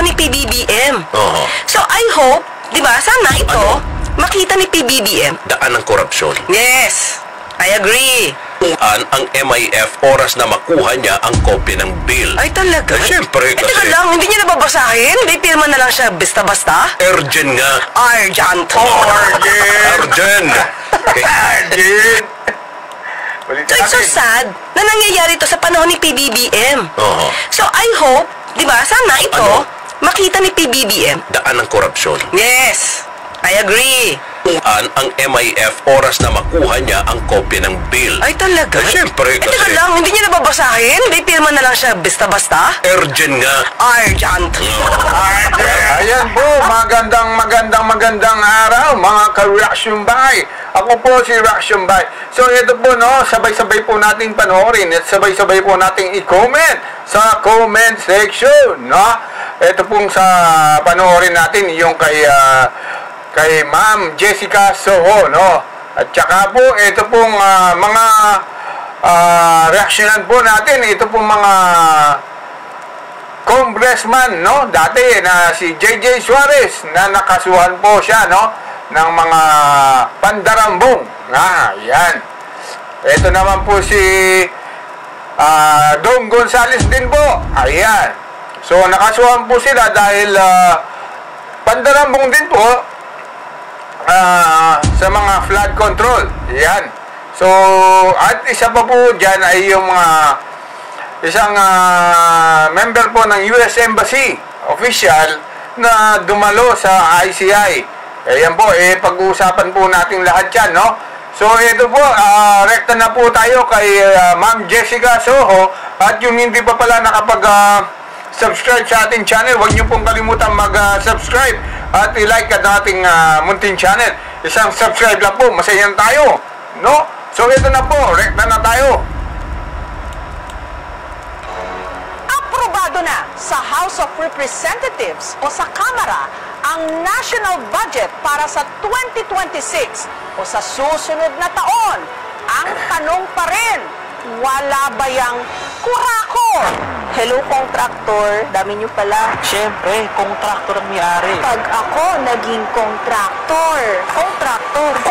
panahon ni PBBM. So I hope, di ba, sana ito makita ni PBBM. Daan ng korupsyon. Yes, I agree. Ang MIF oras na makuha niya ang kopya ng bill. Ay talaga? Siyempre kasi... teka lang, hindi niya nababasahin? Hindi pirma na lang siya basta-basta? Urgent nga. Urgent. Urgent. Urgent. So it's so sad na nangyayari ito sa panahon ni PBBM. So I hope, di ba, sana ito makita ni PBBM. Daan ng korupsyon. Yes, I agree. Ang MIF oras na makuha niya ang kopya ng bill. Ay talaga? Siyempre kasi... teka lang, hindi niya nababasahin? Hindi pirma na lang siya basta-basta? Urgent nga. Urgent. Ayan po, magandang araw mga ka-Reaction Bay. Ako po si Reaction Bay. So ito po, no, sabay-sabay po nating panoorin at sabay-sabay po nating i-comment sa comment section, no? Ito pong sa panoorin natin yung kay Ma'am Jessica Soho, no? At saka po, ito pong mga reaksyonan po natin, ito pong mga congressman, no? Dati na si JJ Suarez na nakasuhan po siya, no? Ng mga pandarambong. Yan. Ito naman po si Dong Gonzales din po. Ayan. So, nakasuhan po sila dahil pandarambong din po sa mga flood control. Yan. So, at isa pa po dyan ay yung isang member po ng US Embassy official na dumalo sa ICI. Ayan po, pag-uusapan po natin lahat yan, no? So, ito po, rekta na po tayo kay Ma'am Jessica Soho. At yung hindi pa pala subscribe sa ating channel, huwag niyo pong kalimutan mag-subscribe at i-like at ating munting channel. Isang subscribe lang po, masaya na tayo, no? So ito na po, rekta na tayo. Aprobado na sa House of Representatives o sa Kamara ang national budget para sa 2026 o sa susunod na taon. Ang tanong pa rin, wala ba yang kurakor? Hello, kontraktor. Dami nyo pala. Siyempre, kontraktor ang may-ari. Pag ako naging kontraktor. Kontraktor.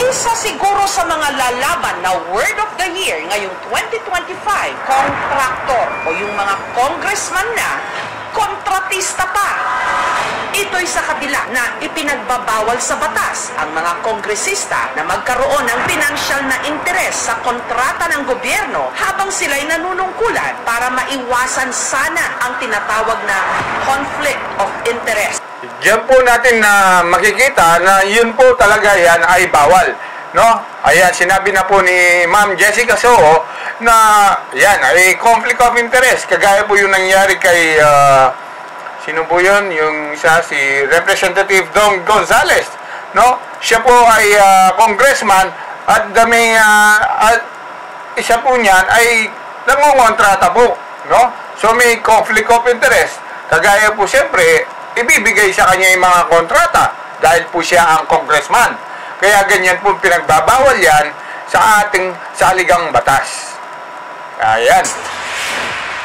Isa siguro sa mga lalaban na Word of the Year ngayong 2025, kontraktor o yung mga congressman na kontratista pa. Ito'y sa kabila na ipinagbabawal sa batas ang mga kongresista na magkaroon ng pinansyal na interes sa kontrata ng gobyerno habang sila'y nanunungkulan para maiwasan sana ang tinatawag na conflict of interest. Diyan po natin na makikita na yun po talaga yan ay bawal, no? Ayan, sinabi na po ni Ma'am Jessica Soho na yan ay conflict of interest. Kagaya po yung nangyari kay sino po yun? Yung isa, si Representative Dong Gonzales, no? Siya po ay congressman at isa po niyan ay nangongontrata po, no? So may conflict of interest. Kagaya po siyempre, ibibigay sa kanya yung mga kontrata dahil po siya ang congressman. Kaya ganyan po pinagbabawal yan sa ating saligang batas. Ayan.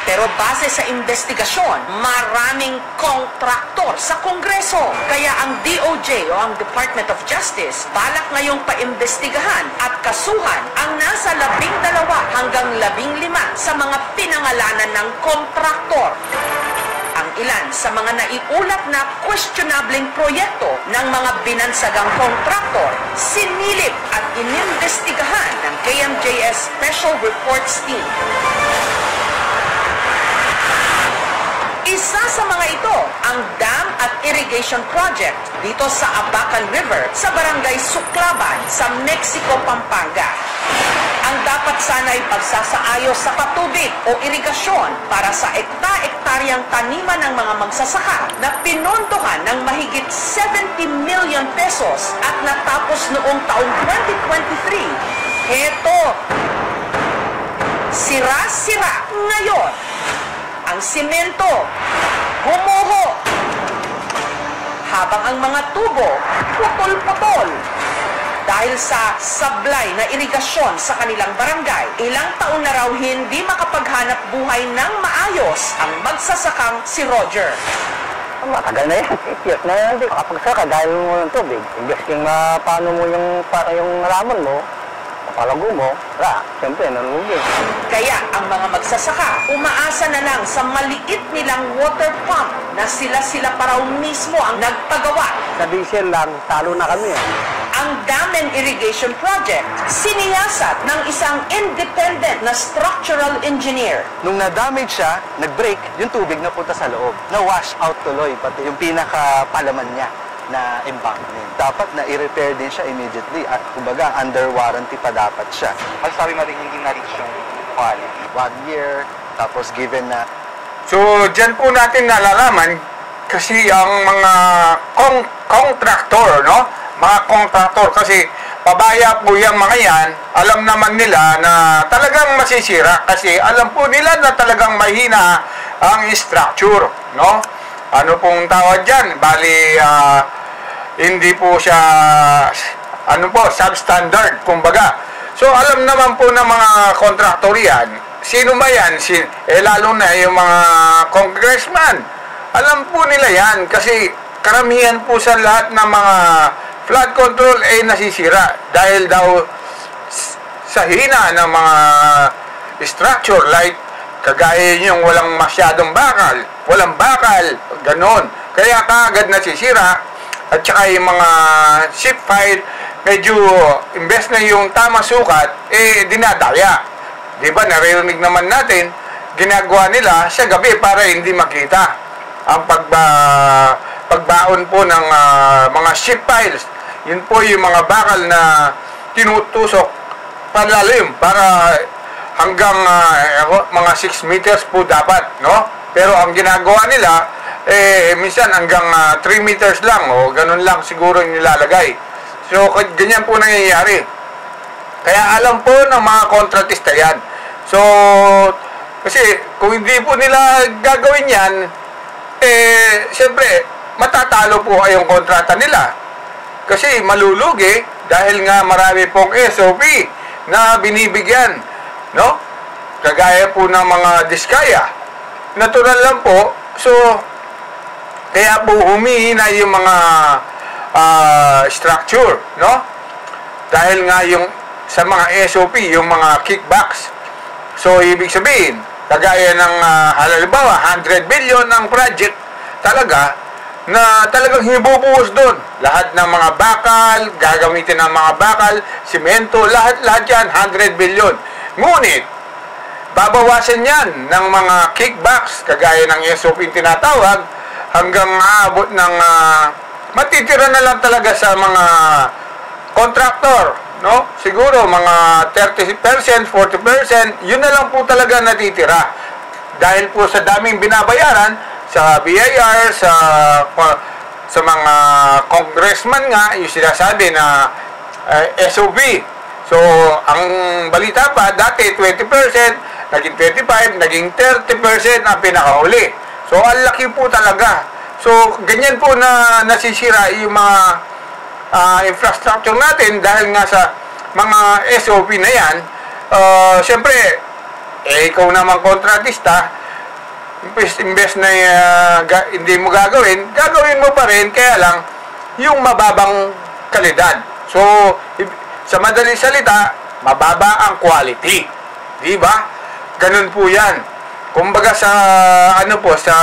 Pero base sa investigasyon, maraming kontraktor sa Kongreso. Kaya ang DOJ o ang Department of Justice balak ngayong paimbestigahan at kasuhan ang nasa 12 hanggang 15 sa mga pinangalanan ng kontraktor. Ang ilan sa mga naiulat na questionableng proyekto ng mga binansagang kontraktor, sinilip at inimbestigahan ng KMJS Special Reports Team. Isa sa mga ito, ang dam at irrigation project dito sa Abacan River sa barangay Suklaban sa Mexico, Pampanga. Ang dapat sana'y pagsasaayos sa patubig o irigasyon para sa ekta-ektaryang taniman ng mga magsasaka na pinondohan ng mahigit 70 million pesos at natapos noong taong 2023. Heto, sira-sira ngayon. Ang simento, gumuho, habang ang mga tubo, putol-putol. dahil sa sablay na irigasyon sa kanilang barangay. Ilang taon na raw hindi makapaghanap buhay ng maayos ang magsasakang si Roger. Matagal na yan. 8 years na yan. Hindi makapagsaka dahil mo ng tubig. Imbes kung paano mo yung halaman mo, palago mo, siyempre nanunugin. Kaya ang mga magsasaka, umaasa na lang sa maliit nilang water pump na sila pa raw mismo ang nagpagawa. Sa diesel lang, talo na kami. Ang Damen Irrigation Project, siniyasat ng isang independent na structural engineer. Nung na-damage siya, nag-break, yung tubig na punta sa loob. Na-wash out tuloy, pati yung pinaka-palaman niya na embankment. Dapat na i-repair din siya immediately at kumbaga under warranty pa dapat siya. Masasabi mo rin hindi na-reach yung quality. 1 year, tapos given na So, dyan po natin nalalaman kasi ang mga contractor, no? Mga contractor kasi pabaya po yung mga yan, alam naman nila na talagang masisira kasi alam po nila na talagang mahina ang structure, no? Ano pong tawag dyan? Bali, hindi po siya, substandard, kumbaga. So, alam naman po ng mga contractor yan, sino ba yan? Lalo na yung mga congressman. Alam po nila yan kasi karamihan po sa lahat ng mga flood control ay nasisira dahil daw sa hina ng mga structure like kagaya yung walang masyadong walang bakal, ganon. Kaya kaagad nasisira at saka yung mga ship file medyo imbes na yung tamang sukat, dinadaya. Diba, naririnig naman natin, ginagawa nila sa gabi para hindi makita ang pagbaon po ng mga ship files. Yun po yung mga bakal na tinutusok palalim para hanggang mga 6 meters po dapat, no? Pero ang ginagawa nila, minsan hanggang 3 meters lang, o ganun lang siguro yung nilalagay. So, ganyan po nangyayari. Kaya alam po ng mga kontratista yan. So, kasi kung hindi po nila gagawin yan, siyempre, matatalo po yung kontrata nila. Kasi malulugi dahil nga marami pong SOP na binibigyan, no? Kagaya po ng mga diskaya. Natural lang po. So, kaya po humihina yung mga structure, no? Dahil nga yung sa mga SOP, yung mga kickbacks. So, ibig sabihin, kagaya ng halimbawa, 100 billion ang project talaga na talagang hibubuhos doon. Lahat ng mga bakal, gagamitin ng mga bakal, simento, lahat yan, 100 billion. Ngunit, babawasan yan ng mga kickbacks, kagaya ng SOP tinatawag, hanggang aabot ng matitira na lang talaga sa mga contractor, no? Siguro mga 30%, 40%, yun na lang po talaga natitira. Dahil po sa daming binabayaran sa BIR, sa mga congressman nga, yung sinasabi na SOB. So, ang balita pa, dati 20%, naging 25%, naging 30% ang pinakahuli. So, ang laki po talaga. So, ganyan po na nasisira yung mga infrastructure natin dahil nga sa mga SOP na yan. Siyempre, ikaw naman kontratista, imbes na hindi mo gagawin mo pa rin, kaya lang yung mababang kalidad. So, sa madaling salita, mababa ang quality. Di ba? Ganun po yan. Kumbaga sa sa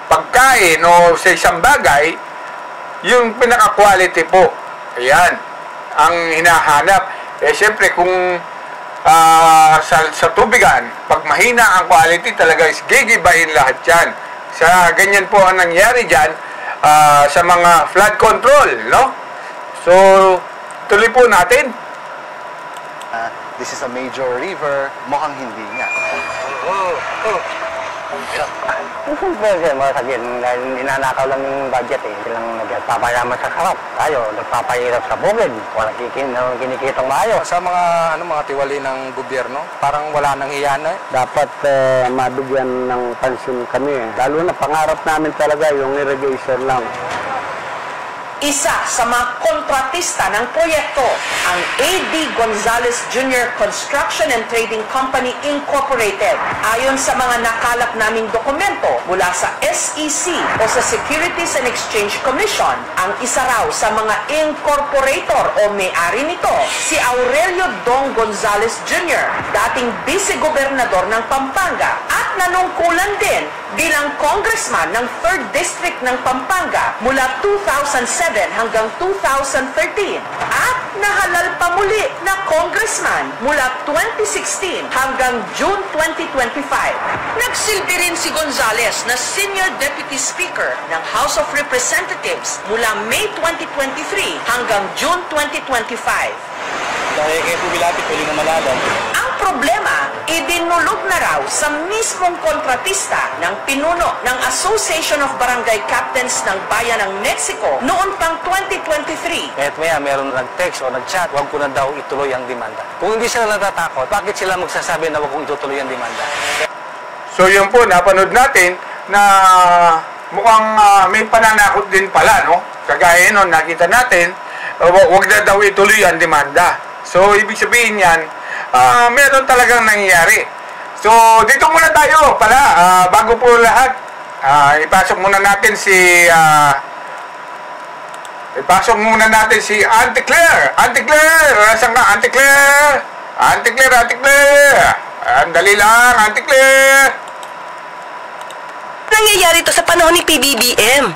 pagkain o sa isang bagay, yung pinaka-quality po. Ayan, ang hinahanap. Siyempre, kung sa tubigan, pag mahina ang quality talaga is gigibahin lahat yan. Sa ganyan po ang nangyari dyan sa mga flood control, no? So, tuloy po natin. This is a major river, mukhang hindi nga. Siyempre, masabihin, ninanakaw lang yung budget eh. Silang nagpapayaman sa sarap. Tayo, nagpapahirap sa bukid. Walang kinikitang maayo. Sa mga mga tiwali ng gobyerno, parang wala nang hiyana. Dapat mabigyan ng pansin kami. Lalo na pangarap namin talaga yung irrigation lang. isa sa mga kontratista ng proyekto, ang A.D. Gonzalez Jr. Construction and Trading Company Incorporated. Ayon sa mga nakalap naming dokumento mula sa SEC o sa Securities and Exchange Commission, ang isa raw sa mga incorporator o may-ari nito, si Aurelio Dong Gonzalez Jr., dating vice-gobernador ng Pampanga at nanungkulan din bilang congressman ng 3rd District ng Pampanga mula 2007 hanggang 2013 at nahalal pa muli na congressman mula 2016 hanggang June 2025. Nagsilbi rin si Gonzales na Senior Deputy Speaker ng House of Representatives mula May 2023 hanggang June 2025. Dahil kayo po bilapit, pwede na malaman. Ang problema, idinulog na raw sa mismong kontratista ng pinuno ng Association of Barangay Captains ng Bayan ng Mexico noon pang 2023. Kahit maya meron nag-text o nag-chat, huwag ko na daw ituloy ang demanda. Kung hindi sila natatakot, bakit sila magsasabi na huwag kong itutuloy ang demanda? So yun po, napanood natin na mukhang may pananakot din pala, no? Kagaya nun, nakita natin, huwag na daw ituloy ang demanda. So, ibig sabihin yan, meron talagang nangyayari. So, dito muna tayo pala, bago po lahat, ipasok muna natin si Auntie Claire. Auntie Claire, saan ka? Auntie Claire. Auntie Claire, Auntie Claire. Dali lang, Auntie Claire. Nangyayari to sa panahon ni PBBM.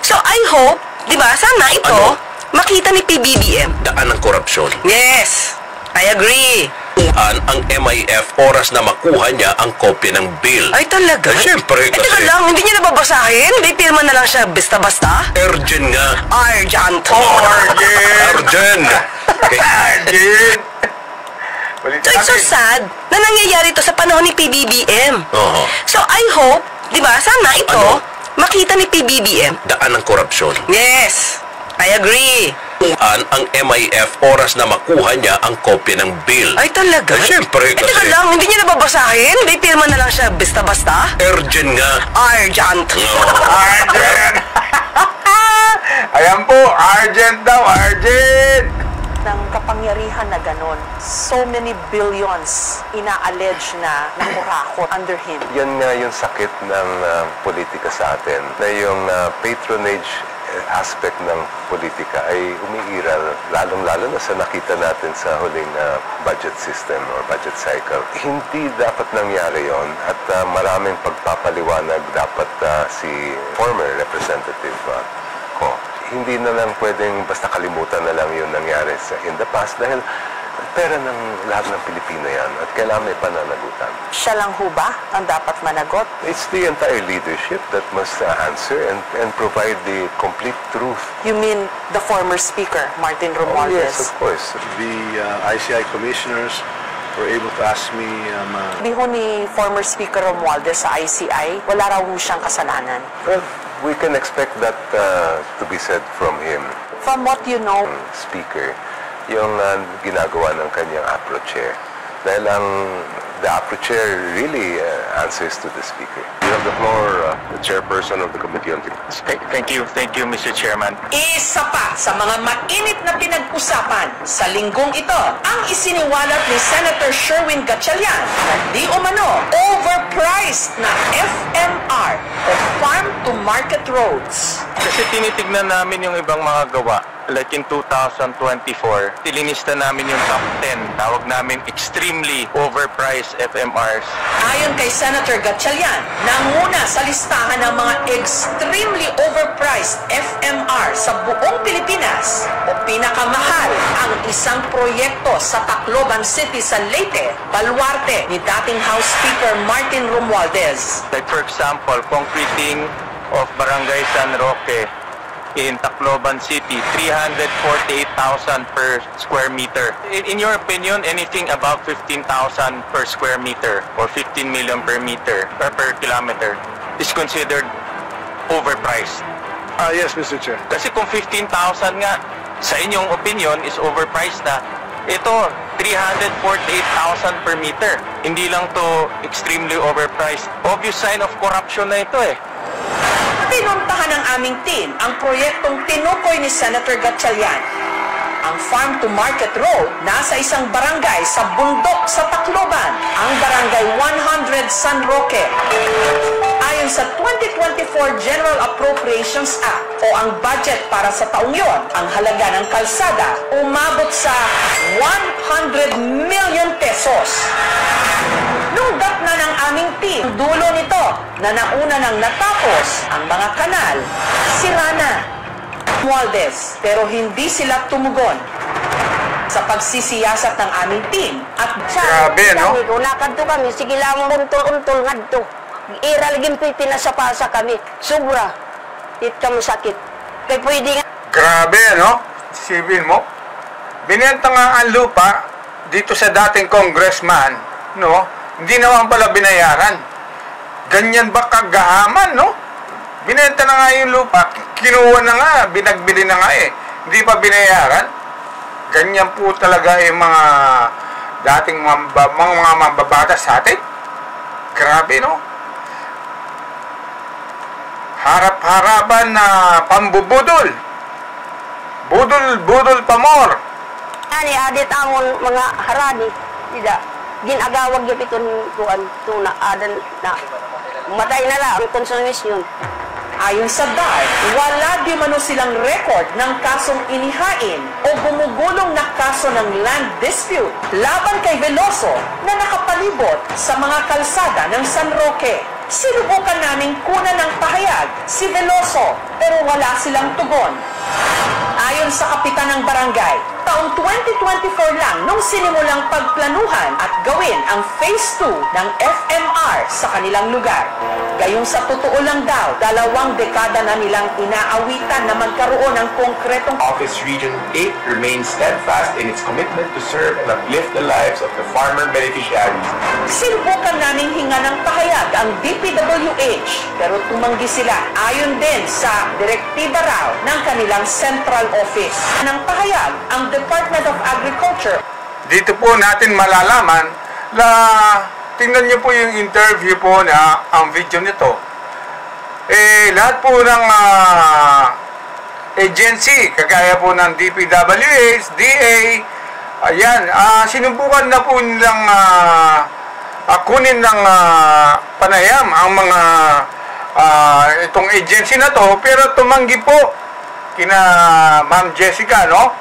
So, I hope, di ba, sana ito, makita ni PBBM. Daan ng korupsyon. Yes, I agree. Ang MIF oras na makuha niya ang kopya ng bill. Ay, talaga? Siyempre, teka kasi lang, hindi niya nababasahin? May pirma na lang siya basta-basta? urgent nga. Urgent. Urgent. Urgent. So, it's so sad na nangyayari to sa panahon ni PBBM. So, I hope, di ba, sana ito, makita ni PBBM. Daan ng korupsyon. Yes, I agree. Ang MIF oras na makuha niya ang kopya ng bill. Ay, talaga? Siyempre, kasi teka lang, hindi niya nababasahin? May pirma na lang siya basta-basta? urgent nga. Urgent. Urgent. Ayan po, urgent daw, urgent. Ng kapangyarihan na ganon, so many billions ina-allege na nakurakot under him. Yan nga yung sakit ng politika sa atin, na yung patronage aspect ng politika ay umiiral, lalong-lalo na sa nakita natin sa huling budget system or budget cycle. Hindi dapat nangyari yon at maraming pagpapaliwanag dapat si former representative ko. Hindi na lang pwedeng basta kalimutan na lang yung nangyari in the past dahil pera ng lahat ng Pilipino yan at kailangan may pananagutan. Siya lang ho ba ang dapat managot? It's the entire leadership that must answer and provide the complete truth. You mean the former speaker, Martin Oh, yes, Romualdez? of course. The ICI commissioners were able to ask me... Di ho ni former speaker Romualdez sa ICI, wala raw ho siyang kasalanan. Well, we can expect that to be said from him. From what you know, Speaker, yung ginagawa ng kanyang APRO-chair. Dahil the APRO-chair really answers to the Speaker. You have the floor, the chairperson of the Committee on Finance. Thank you, Mr. Chairman. isa pa sa mga mainit na pinag-usapan sa linggong ito ang isiniwalat ni Senator Sherwin Gatchalian na di umano overpriced na FMR o Farm to Market Roads. Kasi tinitignan namin yung ibang mga gawa. Like in 2024, tilinista namin yung top 10. Tawag namin extremely overpriced FMRs. Ayon kay Senator Gatchalian, nanguna sa listahan ng mga extremely overpriced FMR sa buong Pilipinas o pinakamahal ang isang proyekto sa Tacloban City sa Leyte, Baluarte ni dating House Speaker Martin Romualdez. Like for example, concreting of Barangay San Roque in Tacloban City, 348,000 per square meter. In your opinion, anything above 15,000 per square meter or 15 million per meter or per kilometer is considered overpriced. Yes, Mr. Chair. Kasi kung 15,000 nga, sa inyong opinion, is overpriced na, ito, 348,000 per meter. Hindi lang to extremely overpriced. Obvious sign of corruption na ito eh. Pinuntahan ng aming team ang proyektong tinukoy ni Senator Gatchalian. Ang Farm to Market Road nasa isang barangay sa bundok sa Tacloban, ang Barangay 100 San Roque. Ayon sa 2024 General Appropriations Act o ang budget para sa taong yon, ang halaga ng kalsada umabot sa 100 million pesos. Nunggat na ng aming team, dulo nito na nauna nang natapos ang mga kanal, sira na. Mualdez, pero hindi sila tumugon sa pagsisiyasat ng aming team at Grabe, no? Kung nakadto kami, sige lang untol-untol ngadto. Iralagin po'y pinasapasa kami. Sobra. It kami sakit. Kaya pwede nga. Grabe, no? Sipin mo. Binenta nga ang lupa dito sa dating congressman, no? Hindi naman pala binayaran. Ganyan ba kagahaman, no? Binenta na nga yung lupa, kinuha na nga, binagbili na nga eh. Hindi pa binayaran. Ganyan po talaga yung mga dating mga mambabatas sa atin. Grabe, no? Harap-harapan na pambubudol. Budol pa more. Ani, adit amon mga harani. Tidak. Ginagawag yung iton kuan tuna adan na matay na lang ang konsumisyon. Ayon sa DAR, wala di mano silang record ng kasong inihain o gumugulong na kaso ng land dispute laban kay Veloso na nakapalibot sa mga kalsada ng San Roque. Sinubukan naming kunan ng pahayag si Veloso pero wala silang tugon. Ayon sa kapitan ng barangay, taong 2024 lang nung sinimulang pagplanuhan at gawin ang Phase 2 ng FMR sa kanilang lugar. Gayong sa totoo lang daw, 2 dekada na nilang inaawitan na magkaroon ng konkretong Office Region 8 remains steadfast in its commitment to serve and uplift the lives of the farmer beneficiaries. Sinubukan naming hinga ng pahayag ang DPWH pero tumanggi sila ayon din sa direktiba raw ng kanilang central office. Ng pahayag ang Department of Agriculture. Dito po natin malalaman na tingnan niyo po yung interview po na ang video nito. Lahat po ng agency, kagaya po ng DPWH, DA, ayan, sinubukan na po nilang kunin ng panayam ang mga itong agency na to, pero tumanggi po kina Ma'am Jessica, no?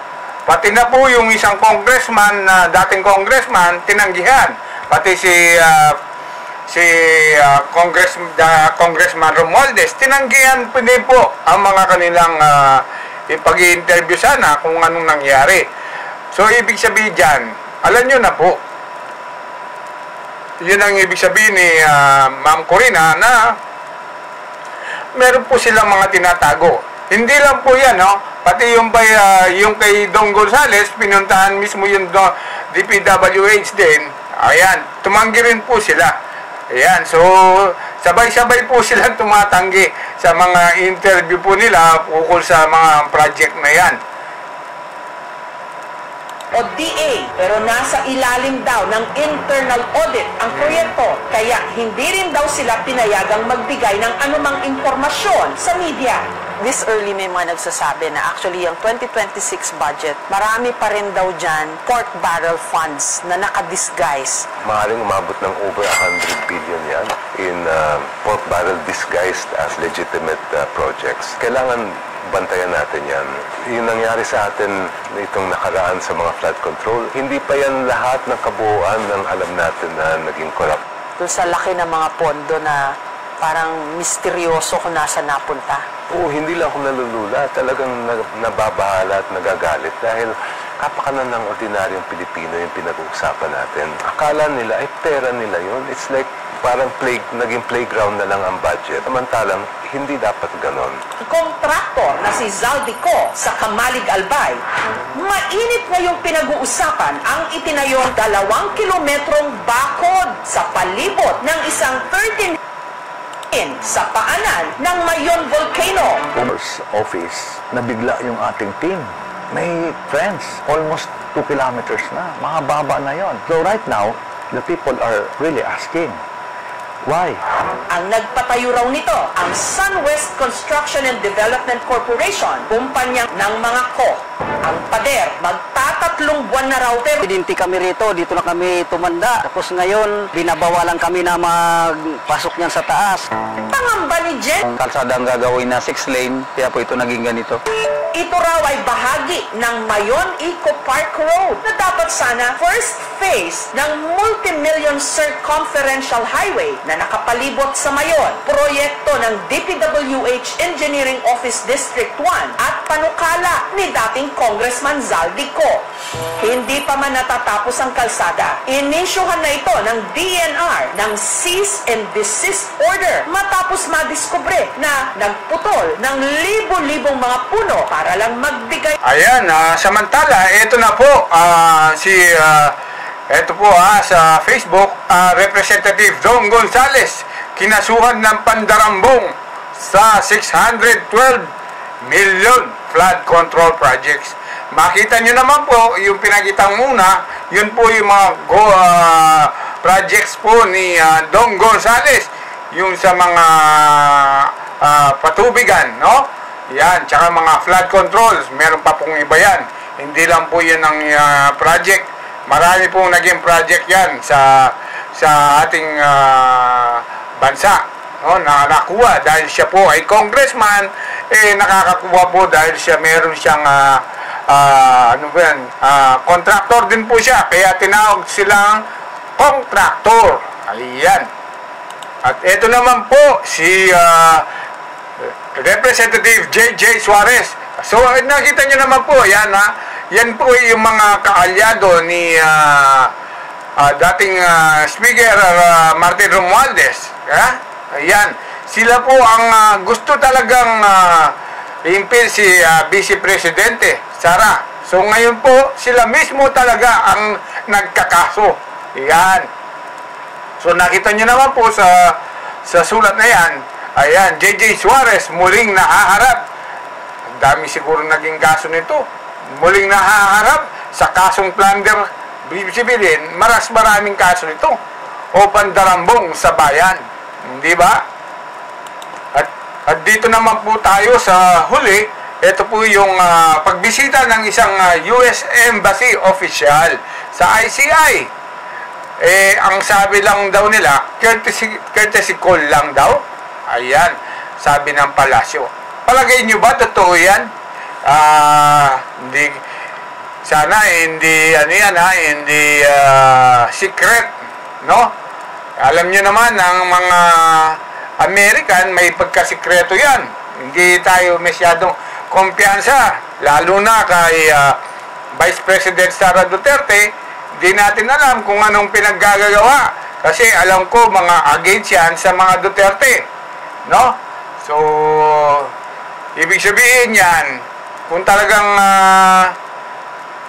Pati na po yung isang congressman na dating congressman tinanggihan, pati si Congressman Romualdez tinanggihan din po ang mga kanilang ipag-i-interview sana kung anong nangyari. So ibig sabihin dyan, alam nyo na po, yun ang ibig sabihin ni Ma'am Corina na meron po silang mga tinatago. Hindi lang po yan, no? Pati yung kay Don Gonzales, pinuntahan mismo yung DPWH din. Ayan, tumanggi rin po sila. Ayan, so sabay-sabay po silang tumatanggi sa mga interview po nila ukol sa mga project na yan. O DA, pero nasa ilalim daw ng internal audit ang proyekto, kaya hindi rin daw sila pinayagang magbigay ng anumang impormasyon sa media. This early may mga nagsasabi na actually yung 2026 budget, marami pa rin daw dyan pork barrel funds na nakadisguise. Maaaring umabot ng over 100 billion yan in pork barrel disguised as legitimate projects. Kailangan bantayan natin yan. Yung nangyari sa atin itong nakaraan sa mga flood control, hindi pa yan lahat ng kabuuan ng alam natin na naging corrupt. Doon sa laki ng mga pondo na parang misteryoso kung nasa napunta. Oo, hindi lang ako nalulula. Talagang nababahala at nagagalit dahil kapakanan ng ordinaryong Pilipino yung pinag-uusapan natin. Akala nila, ay pera nila yun. It's like parang naging playground na lang ang budget. Samantalang, hindi dapat ganon. Kontraktor na si Zaldico sa Kamalig Albay, mainit ngayong pinag-uusapan ang itinayong 2 kilometrong bakod sa palibot ng isang 13 sa paanan ng Mayon Volcano. Office, nabigla yung ating team. May friends, almost 2 kilometers na. Mahaba na yon. So right now, the people are really asking, Why? Ang nagpatayo raw nito, ang SunWest Construction and Development Corporation, kumpanya ng mga ko. Ang pader, magtatatlong buwan na raw pero Dinti kami rito, dito na kami tumanda. Tapos ngayon, binabawalan kami na magpasok niyan sa taas. pangamba ni Jen. Ang kalsada ang gagawin na 6 lane, kaya po ito naging ganito. Ito raw ay bahagi ng Mayon Eco Park Road na dapat sana first phase ng multi-million circumferential highway na nakapalibot sa Mayon. Proyekto ng DPWH Engineering Office District 1 at panukala ni dating Congressman Zaldico. Hindi pa man natatapos ang kalsada, inisyuhan na ito ng DNR ng cease and desist order matapos madiskubre na nagputol ng libo-libong mga puno para lang magbigay. Ayan, samantala, ito na po, ito po sa Facebook, Representative Dong Gonzales, kinasuhan ng pandarambong sa 612 million flood control projects. Makita nyo naman po, yung pinakitang muna, yun po yung mga projects po ni Dong Gonzales, yung sa mga patubigan, no? Yan, tsaka mga flood controls, meron pa pong iba yan. Hindi lang po yan ang project. Marami pong naging project yan sa ating bansa, no? Na nakuha dahil siya po ay congressman, nakakakuha po dahil meron siyang contractor din po siya, kaya tinawag silang contractor. Ayan. At ito naman po si Representative J.J. Suarez. So nakita nyo naman po, yan yan po yung mga kaalyado ni dating Speaker Martin Romualdez. Ayan, sila po ang gusto talagang i-impeach si Vice Presidente Sara. So ngayon po, sila mismo talaga ang nagkakaso. Yan. So nakita nyo naman po sa sulat na yan, ayan, J.J. Suarez muling nahaharap. Ang dami siguro naging kaso nito. Muling nahaharap sa kasong plunder sibilin, maraming kaso nito. O pandarambong sa bayan. Di ba? At dito naman po tayo sa huli, ito po yung pagbisita ng isang US Embassy official sa ICI. Ang sabi lang daw nila, courtesy call lang daw. Ayan, sabi ng palasyo. Palagay nyo ba totoo yan? Hindi, sana hindi, hindi secret, no? Alam nyo naman, ang mga American, may pagkasikreto yan. Hindi tayo masyadong kumpiyansa, lalo na kay Vice President Sara Duterte. Di natin alam kung anong pinaggagawa kasi alam ko mga against yan sa mga Duterte, no? So ibig sabihin yan, kung talagang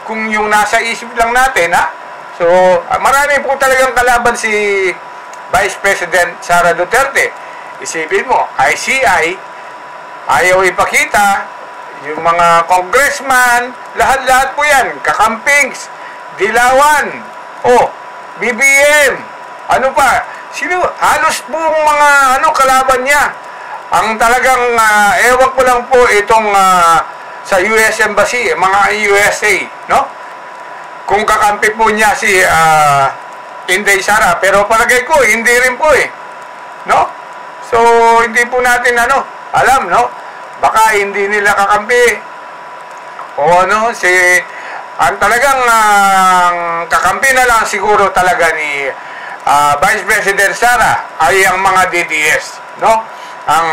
kung yung nasa isip lang natin, so marami po talagang kalaban si Vice President Sara Duterte. Isipin mo, ICI ayaw ipakita, yung mga congressman, lahat-lahat po yan, kakampings, Dilawan, BBM, ano pa, sino, halos buong mga kalaban niya. Ang talagang, ewan ko lang po itong sa US Embassy, mga USA, no? Kung kakampi po niya si Inday Sara, pero palagay ko, hindi rin po no? So, hindi po natin alam, no? Baka hindi nila kakampi. O ang talagang kakampi na lang siguro talaga ni Vice President Sara ay ang mga DDS, no? Ang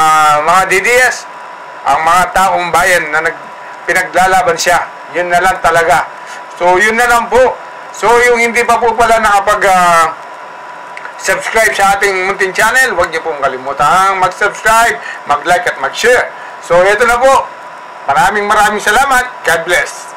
mga DDS, ang mga taong bayan na pinaglalaban siya, yun na lang talaga. So yun na lang po. So yung hindi pa po pala subscribe sa ating munting channel, huwag niyo pong kalimutang mag-subscribe, mag-like at mag-share. So ito na po. Maraming salamat. God bless.